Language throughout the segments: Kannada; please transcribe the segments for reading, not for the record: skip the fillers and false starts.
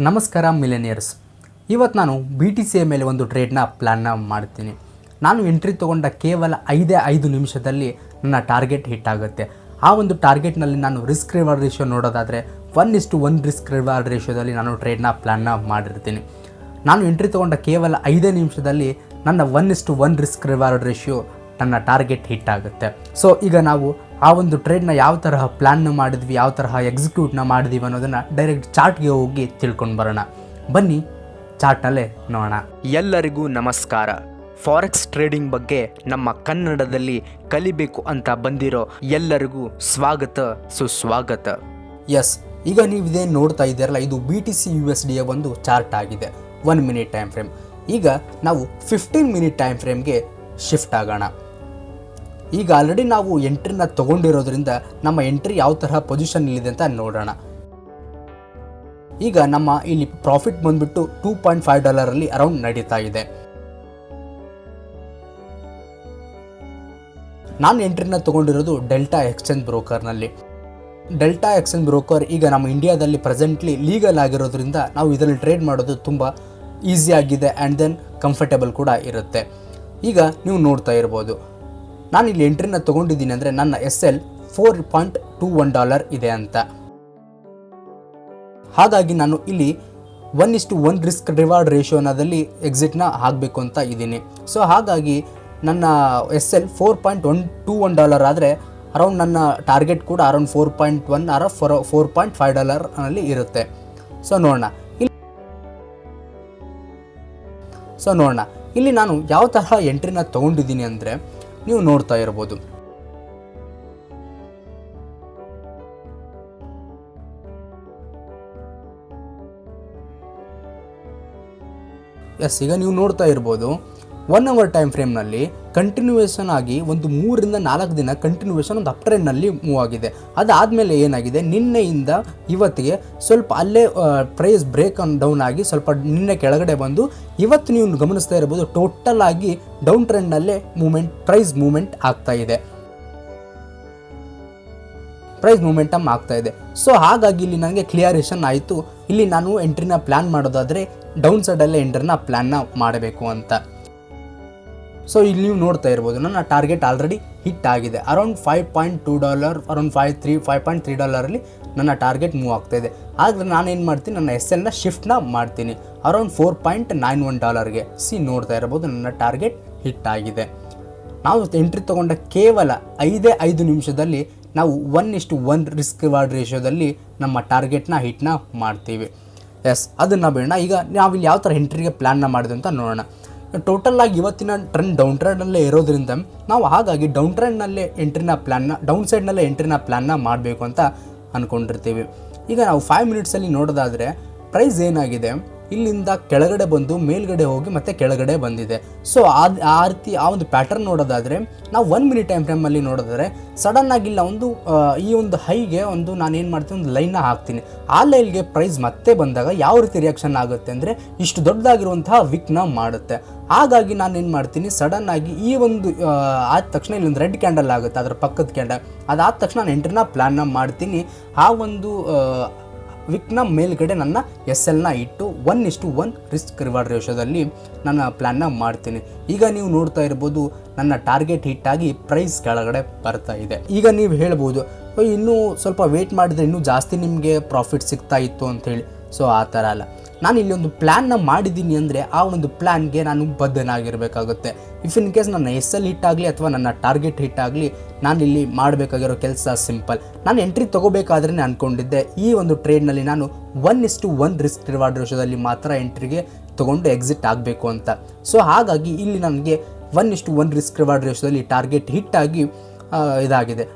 ನಮಸ್ಕಾರ ಮಿಲೆನಿಯರ್ಸ್. ಇವತ್ತು ನಾನು BTC ಮೇಲೆ ಒಂದು ಟ್ರೇಡ್ನ ಪ್ಲ್ಯಾನ್ನ ಮಾಡ್ತೀನಿ. ನಾನು ಎಂಟ್ರಿ ತೊಗೊಂಡ ಕೇವಲ 5 ನಿಮಿಷದಲ್ಲಿ ನನ್ನ ಟಾರ್ಗೆಟ್ ಹಿಟ್ ಆಗುತ್ತೆ. ಆ ಒಂದು ಟಾರ್ಗೆಟ್ನಲ್ಲಿ ನಾನು ರಿಸ್ಕ್ ರಿವಾರ್ಡ್ ರೇಷಿಯೋ ನೋಡೋದಾದರೆ 1:1 ರಿಸ್ಕ್ ರಿವಾರ್ಡ್ ರೇಷಿಯೋದಲ್ಲಿ ನಾನು ಟ್ರೇಡ್ನ ಪ್ಲ್ಯಾನ್ನ ಮಾಡಿರ್ತೀನಿ. ನಾನು ಎಂಟ್ರಿ ತೊಗೊಂಡ ಕೇವಲ 5 ನಿಮಿಷದಲ್ಲಿ ನನ್ನ 1:1 ರಿಸ್ಕ್ ರಿವಾರ್ಡ್ ರೇಷಿಯೋ ನನ್ನ ಟಾರ್ಗೆಟ್ ಹಿಟ್ ಆಗುತ್ತೆ. ಸೊ ಈಗ ನಾವು ಆ ಒಂದು ಟ್ರೇಡ್ನ ಯಾವ ತರಹ ಪ್ಲ್ಯಾನ್ನ ಮಾಡಿದ್ವಿ, ಯಾವ ತರಹ ಎಕ್ಸಿಕ್ಯೂಟ್ನ ಮಾಡಿದ್ವಿ ಅನ್ನೋದನ್ನು ಡೈರೆಕ್ಟ್ ಚಾರ್ಟ್ಗೆ ಹೋಗಿ ತಿಳ್ಕೊಂಡು ಬರೋಣ. ಬನ್ನಿ ಚಾರ್ಟ್ನಲ್ಲೇ ನೋಡೋಣ. ಎಲ್ಲರಿಗೂ ನಮಸ್ಕಾರ. ಫಾರೆಕ್ಸ್ ಟ್ರೇಡಿಂಗ್ ಬಗ್ಗೆ ನಮ್ಮ ಕನ್ನಡದಲ್ಲಿ ಕಲಿಬೇಕು ಅಂತ ಬಂದಿರೋ ಎಲ್ಲರಿಗೂ ಸ್ವಾಗತ ಸುಸ್ವಾಗತ. ಎಸ್, ಈಗ ನೀವು ಇದೇನು ನೋಡ್ತಾ ಇದ್ದೀರಲ್ಲ, ಇದು BTC USDಯ ಒಂದು ಚಾರ್ಟ್ ಆಗಿದೆ. 1 ಮಿನಿಟ್ ಟೈಮ್ ಫ್ರೇಮ್. ಈಗ ನಾವು 15 ಮಿನಿಟ್ ಟೈಮ್ ಫ್ರೇಮ್ಗೆ ಶಿಫ್ಟ್ ಆಗೋಣ. ಈಗ ಆಲ್ರೆಡಿ ನಾವು ಎಂಟ್ರಿನ ತೊಗೊಂಡಿರೋದ್ರಿಂದ ನಮ್ಮ ಎಂಟ್ರಿ ಯಾವ ತರಹ ಪೊಸಿಷನ್ ಇಲ್ಲಿದೆ ಅಂತ ನೋಡೋಣ. ಈಗ ನಮ್ಮ ಇಲ್ಲಿ ಪ್ರಾಫಿಟ್ ಬಂದ್ಬಿಟ್ಟು $2.5 ಅರೌಂಡ್ ನಡೀತಾ ಇದೆ. ನಾನು ಎಂಟ್ರಿನ ತೊಗೊಂಡಿರೋದು ಡೆಲ್ಟಾ ಎಕ್ಸ್ಚೇಂಜ್ ಬ್ರೋಕರ್ನಲ್ಲಿ. ಡೆಲ್ಟಾ ಎಕ್ಸ್ಚೇಂಜ್ ಬ್ರೋಕರ್ ಈಗ ನಮ್ಮ ಇಂಡಿಯಾದಲ್ಲಿ ಪ್ರೆಸೆಂಟ್ಲಿ ಲೀಗಲ್ ಆಗಿರೋದ್ರಿಂದ ನಾವು ಇದರಲ್ಲಿ ಟ್ರೇಡ್ ಮಾಡೋದು ತುಂಬ ಈಸಿ ಆಗಿದೆ ಆ್ಯಂಡ್ ದೆನ್ ಕಂಫರ್ಟೇಬಲ್ ಕೂಡ ಇರುತ್ತೆ. ಈಗ ನೀವು ನೋಡ್ತಾ ಇರ್ಬೋದು, ನಾನು ಇಲ್ಲಿ ಎಂಟ್ರಿನ ತೊಗೊಂಡಿದ್ದೀನಿ ಅಂದರೆ ನನ್ನ SL $4.21 ಇದೆ ಅಂತ. ಹಾಗಾಗಿ ನಾನು ಇಲ್ಲಿ 1:1 ರಿಸ್ಕ್ ರಿವಾರ್ಡ್ ರೇಷಿಯೋನಲ್ಲಿ ಎಕ್ಸಿಟ್ನ ಆಗಬೇಕು ಅಂತ ಇದ್ದೀನಿ. ಸೊ ಹಾಗಾಗಿ ನನ್ನ SL $4.21 ಆದರೆ ಅರೌಂಡ್ ನನ್ನ ಟಾರ್ಗೆಟ್ ಕೂಡ ಅರೌಂಡ್ 4.1 ಆರ್ $4.5 ಇರುತ್ತೆ. ಸೊ ನೋಡೋಣ ಇಲ್ಲಿ ನಾನು ಯಾವ ತರಹ ಎಂಟ್ರಿನ ತೊಗೊಂಡಿದ್ದೀನಿ ಅಂದರೆ ನೀವು ನೋಡ್ತಾ ಇರ್ಬೋದು. ಎಸ್, ಈಗ ನೀವು ನೋಡ್ತಾ ಇರ್ಬೋದು 1 ಅವರ್ ಟೈಮ್ ಫ್ರೇಮ್ನಲ್ಲಿ ಕಂಟಿನ್ಯೂಯೇಷನ್ ಆಗಿ ಒಂದು 3 ರಿಂದ 4 ದಿನ ಕಂಟಿನ್ಯೂಯೇಷನ್ ಒಂದು ಅಪ್ ಟ್ರೆಂಡ್ನಲ್ಲಿ ಮೂವ್ ಆಗಿದೆ. ಅದಾದಮೇಲೆ ಏನಾಗಿದೆ, ನಿನ್ನೆಯಿಂದ ಇವತ್ತಿಗೆ ಸ್ವಲ್ಪ ಅಲ್ಲೇ ಪ್ರೈಸ್ ಬ್ರೇಕ್ ಡೌನ್ ಆಗಿ ಸ್ವಲ್ಪ ನಿನ್ನೆ ಕೆಳಗಡೆ ಬಂದು ಇವತ್ತು ನೀವು ಗಮನಿಸ್ತಾ ಇರ್ಬೋದು ಟೋಟಲ್ ಆಗಿ ಡೌನ್ ಟ್ರೆಂಡ್ನಲ್ಲೇ ಪ್ರೈಸ್ ಮೂಮೆಂಟ್ ಆಗ್ತಾ ಇದೆ. ಪ್ರೈಸ್ ಮೂಮೆಂಟಮ್ ಆಗ್ತಾ ಇದೆ. ಸೊ ಹಾಗಾಗಿ ಇಲ್ಲಿ ನನಗೆ ಕ್ಲಿಯರೇಷನ್ ಆಯಿತು, ಇಲ್ಲಿ ನಾನು ಎಂಟ್ರಿನ ಪ್ಲ್ಯಾನ್ ಮಾಡೋದಾದರೆ ಡೌನ್ ಸೈಡಲ್ಲೇ ಎಂಟ್ರಿನ ಪ್ಲ್ಯಾನ್ನ ಮಾಡಬೇಕು ಅಂತ. ಸೊ ಇಲ್ಲಿ ನೀವು ನೋಡ್ತಾ ಇರ್ಬೋದು ನನ್ನ ಟಾರ್ಗೆಟ್ ಆಲ್ರೆಡಿ ಹಿಟ್ ಆಗಿದೆ. ಅರೌಂಡ್ $5.2 ಅರೌಂಡ್ $5.3 ನನ್ನ ಟಾರ್ಗೆಟ್ ಮೂವ್ ಆಗ್ತಾ ಇದೆ. ಆದರೆ ನಾನೇನು ಮಾಡ್ತೀನಿ, ನನ್ನ SLನ ಶಿಫ್ಟ್ನ ಮಾಡ್ತೀನಿ ಅರೌಂಡ್ $4.91ಗೆ. ನೋಡ್ತಾ ಇರ್ಬೋದು ನನ್ನ ಟಾರ್ಗೆಟ್ ಹಿಟ್ ಆಗಿದೆ. ನಾವು ಎಂಟ್ರಿ ತೊಗೊಂಡ ಕೇವಲ 5 ನಿಮಿಷದಲ್ಲಿ ನಾವು 1:1 ರಿಸ್ಕ್ ರಿವಾರ್ಡ್ ರೇಷಿಯೋದಲ್ಲಿ ನಮ್ಮ ಟಾರ್ಗೆಟ್ನ ಹಿಟ್ನ ಮಾಡ್ತೀವಿ. ಎಸ್, ಅದನ್ನು ಬೇಡ. ಈಗ ನಾವಿಲ್ಲಿ ಯಾವ ಥರ ಎಂಟ್ರಿಗೆ ಪ್ಲ್ಯಾನ್ನ ಮಾಡಿದೆ ಅಂತ ನೋಡೋಣ. ಟೋಟಲ್ ಆಗಿ ಇವತ್ತಿನ ಟ್ರೆಂಡ್ ಡೌನ್ ಟ್ರೆಂಡಲ್ಲೇ ಇರೋದ್ರಿಂದ ನಾವು ಹಾಗಾಗಿ ಡೌನ್ ಟ್ರೆಂಡ್ನಲ್ಲೇ ಡೌನ್ ಸೈಡ್ನಲ್ಲೇ ಎಂಟ್ರಿನ ಪ್ಲ್ಯಾನ್ನ ಮಾಡಬೇಕು ಅಂತ ಅಂದ್ಕೊಂಡಿರ್ತೀವಿ. ಈಗ ನಾವು 5 ಮಿನಿಟ್ಸಲ್ಲಿ ನೋಡೋದಾದರೆ ಪ್ರೈಸ್ ಏನಾಗಿದೆ, ಇಲ್ಲಿಂದ ಕೆಳಗಡೆ ಬಂದು ಮೇಲ್ಗಡೆ ಹೋಗಿ ಮತ್ತೆ ಕೆಳಗಡೆ ಬಂದಿದೆ. ಸೊ ಆ ರೀತಿ ಆ ಒಂದು ಪ್ಯಾಟರ್ನ್ ನೋಡೋದಾದರೆ ನಾವು 1 ಮಿನಿಟ್ ಟೈಮ್ ಫ್ರೇಮಲ್ಲಿ ನೋಡಿದ್ರೆ ಸಡನ್ ಆಗಿಲ್ಲ ಈ ಒಂದು ಹೈಗೆ ನಾನೇನು ಮಾಡ್ತೀನಿ, ಒಂದು ಲೈನ್ನ ಹಾಕ್ತೀನಿ. ಆ ಲೈನ್ಗೆ ಪ್ರೈಸ್ ಮತ್ತೆ ಬಂದಾಗ ಯಾವ ರೀತಿ ರಿಯಾಕ್ಷನ್ ಆಗುತ್ತೆ ಅಂದರೆ ಇಷ್ಟು ದೊಡ್ಡದಾಗಿರುವಂತಹ ವಿಕ್ನ ಮಾಡುತ್ತೆ. ಹಾಗಾಗಿ ನಾನೇನು ಮಾಡ್ತೀನಿ, ಸಡನ್ ಆಗಿ ಈ ಒಂದು ಆದ ತಕ್ಷಣ ಇಲ್ಲೊಂದು ರೆಡ್ ಕ್ಯಾಂಡಲ್ ಆಗುತ್ತೆ, ಅದರ ಪಕ್ಕದ ಕ್ಯಾಂಡಲ್. ಅದಾದ ತಕ್ಷಣ ನಾನು ಎಂಟ್ರಿನ ಪ್ಲ್ಯಾನ್ನ ಮಾಡ್ತೀನಿ. ಆ ಒಂದು ವಿಕ್ನ ಮೇಲ್ಗಡೆ ನನ್ನ SLನ ಇಟ್ಟು 1:1 ರಿಸ್ಕ್ ರಿವಾರ್ಡ್ ರೇಷಿಯೋದಲ್ಲಿ ನನ್ನ ಪ್ಲ್ಯಾನ್ನ ಮಾಡ್ತೀನಿ. ಈಗ ನೀವು ನೋಡ್ತಾ ಇರ್ಬೋದು ನನ್ನ ಟಾರ್ಗೆಟ್ ಹಿಟ್ ಆಗಿ ಪ್ರೈಸ್ ಕೆಳಗಡೆ ಬರ್ತಾ ಇದೆ. ಈಗ ನೀವು ಹೇಳ್ಬೋದು ಇನ್ನೂ ಸ್ವಲ್ಪ ವೇಟ್ ಮಾಡಿದರೆ ಇನ್ನೂ ಜಾಸ್ತಿ ನಿಮಗೆ ಪ್ರಾಫಿಟ್ ಸಿಗ್ತಾ ಇತ್ತು ಅಂಥೇಳಿ. ಸೊ ಆ ಥರ ಅಲ್ಲ, ನಾನು ಇಲ್ಲಿ ಒಂದು ಪ್ಲ್ಯಾನ್ನ ಮಾಡಿದ್ದೀನಿ ಅಂದರೆ ಆ ಒಂದು ಪ್ಲ್ಯಾನ್ಗೆ ನಾನು ಬದ್ಧನಾಗಿರಬೇಕಾಗುತ್ತೆ. ಇಫ್ ಇನ್ ಕೇಸ್ ನನ್ನ SL ಹಿಟ್ ಆಗಲಿ ಅಥವಾ ನನ್ನ ಟಾರ್ಗೆಟ್ ಹಿಟ್ ಆಗಲಿ, ನಾನಿಲ್ಲಿ ಮಾಡಬೇಕಾಗಿರೋ ಕೆಲಸ ಸಿಂಪಲ್. ನಾನು ಎಂಟ್ರಿ ತೊಗೋಬೇಕಾದ್ರೆ ಅಂದ್ಕೊಂಡಿದ್ದೆ ಈ ಒಂದು ಟ್ರೇಡ್ನಲ್ಲಿ ನಾನು 1:1 ರಿಸ್ಕ್ ರಿವಾರ್ಡ್ ರೇಷಿಯೋದಲ್ಲಿ ಮಾತ್ರ ಎಂಟ್ರಿಗೆ ತೊಗೊಂಡು ಎಕ್ಸಿಟ್ ಆಗಬೇಕು ಅಂತ. ಸೊ ಹಾಗಾಗಿ ಇಲ್ಲಿ ನನಗೆ 1:1 ರಿಸ್ಕ್ ರಿವಾರ್ಡ್ ರೇಷಿಯೋದಲ್ಲಿ ಟಾರ್ಗೆಟ್ ಹಿಟ್ ಆಗಿ ಇದಾಗಿದೆ.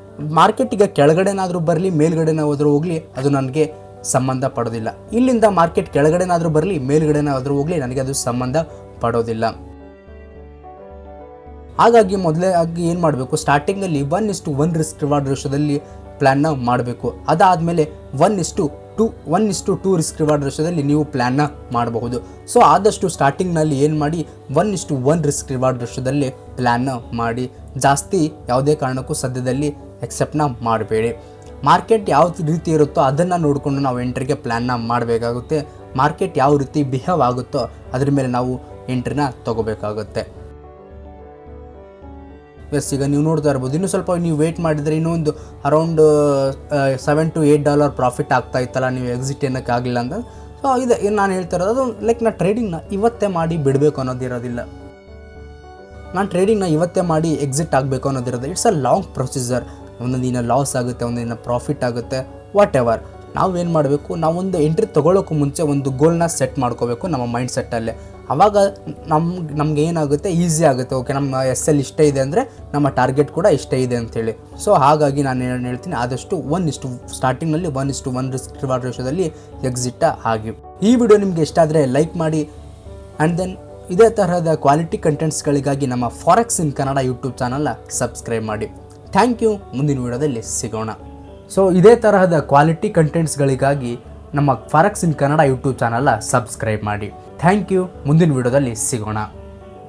ಮಾರ್ಕೆಟ್ ಈಗ ಕೆಳಗಡೆನಾದರೂ ಬರಲಿ ಮೇಲ್ಗಡೆನಾದರೂ ಹೋಗಲಿ ಅದು ನನಗೆ ಸಂಬಂಧ ಪಡೋದಿಲ್ಲ. ಇಲ್ಲಿಂದ ಮಾರ್ಕೆಟ್ ಕೆಳಗಡೆನಾದರೂ ಬರಲಿ ಮೇಲ್ಗಡೆನಾದರೂ ಹೋಗಲಿ ನನಗೆ ಅದು ಸಂಬಂಧ ಪಡೋದಿಲ್ಲ. ಹಾಗಾಗಿ ಮೊದಲಾಗಿ ಏನು ಮಾಡಬೇಕು, ಸ್ಟಾರ್ಟಿಂಗಲ್ಲಿ 1:1 ರಿಸ್ಕ್ ರಿವಾರ್ಡ್ ರೇಷಿಯೋದಲ್ಲಿ ಪ್ಲ್ಯಾನ್ನ ಮಾಡಬೇಕು. ಅದಾದಮೇಲೆ 1:2 ರಿಸ್ಕ್ ರಿವಾರ್ಡ್ ರೇಷಿಯೋದಲ್ಲಿ ನೀವು ಪ್ಲ್ಯಾನ್ನ ಮಾಡಬಹುದು. ಸೊ ಆದಷ್ಟು ಸ್ಟಾರ್ಟಿಂಗ್ನಲ್ಲಿ ಏನು ಮಾಡಿ 1:1 ರಿಸ್ಕ್ ರಿವಾರ್ಡ್ ರೇಷಿಯೋದಲ್ಲಿ ಪ್ಲ್ಯಾನ್ನ ಮಾಡಿ. ಜಾಸ್ತಿ ಯಾವುದೇ ಕಾರಣಕ್ಕೂ ಸದ್ಯದಲ್ಲಿ ಎಕ್ಸೆಪ್ಟ್ನ ಮಾಡಬೇಡಿ. ಮಾರ್ಕೆಟ್ ಯಾವ ರೀತಿ ಇರುತ್ತೋ ಅದನ್ನು ನೋಡಿಕೊಂಡು ನಾವು ಎಂಟ್ರಿಗೆ ಪ್ಲ್ಯಾನ್ನ ಮಾಡಬೇಕಾಗುತ್ತೆ. ಮಾರ್ಕೆಟ್ ಯಾವ ರೀತಿ ಬಿಹೇವ್ ಆಗುತ್ತೋ ಅದ್ರ ಮೇಲೆ ನಾವು ಎಂಟ್ರಿನ ತೊಗೋಬೇಕಾಗುತ್ತೆ. ಈಗ ನೀವು ನೋಡ್ತಾ ಇರ್ಬೋದು, ಇನ್ನೂ ಸ್ವಲ್ಪ ನೀವು ವೆಯ್ಟ್ ಮಾಡಿದರೆ ಇನ್ನೂ ಒಂದು ಅರೌಂಡ್ $7 to $8 ಪ್ರಾಫಿಟ್ ಆಗ್ತಾ ಇತ್ತಲ್ಲ, ನೀವು ಎಕ್ಸಿಟ್ ಏನಕ್ಕೆ ಆಗಲಿಲ್ಲ ಅಂತ. ಸೊ ಇದೆ ನಾನು ಹೇಳ್ತಾ ಇರೋದು, ಅದು ಲೈಕ್ ನಾನು ಟ್ರೇಡಿಂಗ್ನ ಇವತ್ತೇ ಮಾಡಿ ಬಿಡಬೇಕು ಅನ್ನೋದಿರೋದಿಲ್ಲ, ನಾನು ಟ್ರೇಡಿಂಗ್ನ ಇವತ್ತೇ ಮಾಡಿ ಎಕ್ಸಿಟ್ ಆಗಬೇಕು ಅನ್ನೋದಿರೋದು. It's a long procedure. ಒಂದೊಂದು ದಿನ ಲಾಸ್ ಆಗುತ್ತೆ, ಒಂದೊಂದು ದಿನ ಪ್ರಾಫಿಟ್ ಆಗುತ್ತೆ, ವಾಟ್ ಎವರ್. ನಾವೇನು ಮಾಡಬೇಕು, ನಾವೊಂದು ಎಂಟ್ರಿ ತೊಗೊಳ್ಳೋಕ್ಕೂ ಮುಂಚೆ ಒಂದು ಗೋಲ್ನ ಸೆಟ್ ಮಾಡ್ಕೋಬೇಕು ನಮ್ಮ ಮೈಂಡ್ ಸೆಟ್ಟಲ್ಲೇ. ಆವಾಗ ನಮ್ಗೆ ಏನಾಗುತ್ತೆ, ಈಸಿ ಆಗುತ್ತೆ. ಓಕೆ, ನಮ್ಮ SL ಇಷ್ಟೇ ಇದೆ ಅಂದರೆ ನಮ್ಮ ಟಾರ್ಗೆಟ್ ಕೂಡ ಇಷ್ಟೇ ಇದೆ ಅಂಥೇಳಿ. ಸೊ ಹಾಗಾಗಿ ನಾನು ಏನು ಹೇಳ್ತೀನಿ, ಆದಷ್ಟು ಸ್ಟಾರ್ಟಿಂಗ್ನಲ್ಲಿ 1:1 ರಿಸ್ಕ್ ರಿವಾರ್ಡ್ ರೇಷೋದಲ್ಲಿ ಎಕ್ಸಿಟ್ ಆಗಿ. ಈ ವಿಡಿಯೋ ನಿಮಗೆ ಇಷ್ಟ ಆದರೆ ಲೈಕ್ ಮಾಡಿ. ಆ್ಯಂಡ್ ದೆನ್ ಇದೇ ತರಹದ ಕ್ವಾಲಿಟಿ ಕಂಟೆಂಟ್ಸ್ಗಳಿಗಾಗಿ ನಮ್ಮ ಫಾರೆಕ್ಸ್ ಇನ್ ಕನ್ನಡ ಯೂಟ್ಯೂಬ್ ಚಾನಲ್ನ ಸಬ್ಸ್ಕ್ರೈಬ್ ಮಾಡಿ. Thank you. ಮುಂದಿನ ವಿಡಿಯೋದಲ್ಲಿ ಸಿಗೋಣ. ಸೊ ಇದೇ ತರಹದ ಕ್ವಾಲಿಟಿ ಕಂಟೆಂಟ್ಸ್ಗಳಿಗಾಗಿ ನಮ್ಮ ಫಾರೆಕ್ಸ್ ಇನ್ ಕನ್ನಡ ಯೂಟ್ಯೂಬ್ ಚಾನಲ್ನ ಸಬ್ಸ್ಕ್ರೈಬ್ ಮಾಡಿ. Thank you. ಮುಂದಿನ ವಿಡಿಯೋದಲ್ಲಿ ಸಿಗೋಣ.